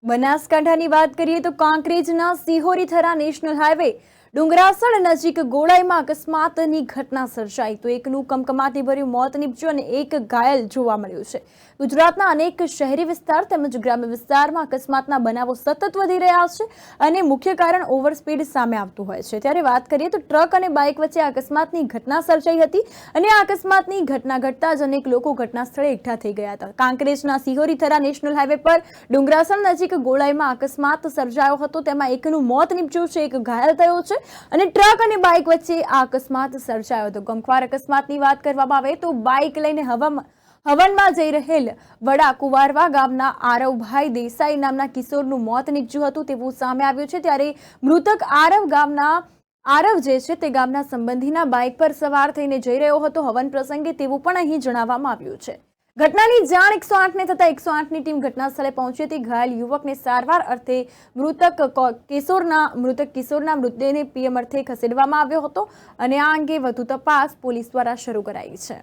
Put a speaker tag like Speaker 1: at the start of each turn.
Speaker 1: બનાસકાંઠાની વાત કરીએ તો કાંકરેજના સિહોરી-થરા નેશનલ હાઈવે ડુંગરાસણ નજીક ગોળાઈમાં અકસ્માતની ઘટના સર્જાઈ તો એકનું કમકમાટીભર્યું મોત નીપજ્યું અને એક ઘાયલ જોવા મળ્યું છે। ગુજરાતના અનેક શહેરી વિસ્તાર તેમજ ગ્રામ્ય વિસ્તારમાં અકસ્માતના બનાવો સતત વધી રહ્યા છે અને મુખ્ય કારણ ઓવર સ્પીડ સામે આવતું હોય છે। ત્યારે વાત કરીએ તો ટ્રક અને બાઇક વચ્ચે અકસ્માતની ઘટના સર્જાઈ હતી અને આ અકસ્માતની ઘટના ઘટતા જ અનેક લોકો ઘટના સ્થળે એકઠા થઈ ગયા હતા। કાંકરેજના સિહોરી-થરા નેશનલ હાઈવે પર ડુંગરાસણ નજીક ગોળાઈમાં અકસ્માત સર્જાયો હતો। તેમાં એકનું મોત નીપજ્યું છે, એક ઘાયલ થયો છે અને ટ્રક અને બાઇક વચ્ચે આ અકસ્માત સર્જાયો હતો। ગમખ્વાર અકસ્માતની વાત કરવામાં આવે તો બાઇક લઈને હવનમાં જઈ રહેલ વડા કુવારવા ગામના આરવભાઈ દેસાઈ નામના કિશોરનું મોત નીપજ્યું હતું તેવું સામે આવ્યું છે। ત્યારે મૃતક આરવ જે છે તે ગામના સંબંધીના બાઇક પર સવાર થઈને જઈ રહ્યો હતો હવન પ્રસંગે તેવું પણ અહીં જણાવવામાં આવ્યું છે। ઘટનાની જાણ 108ને થતા 108ની ટીમ ઘટના સ્થળે પહોંચી હતી। ઘાયલ યુવકને સારવાર અર્થે મૃતક કિશોરના મૃતદેહને પીએમ અર્થે ખસેડવામાં આવ્યો હતો અને આ અંગે વધુ તપાસ પોલીસ દ્વારા શરૂ કરાઈ છે।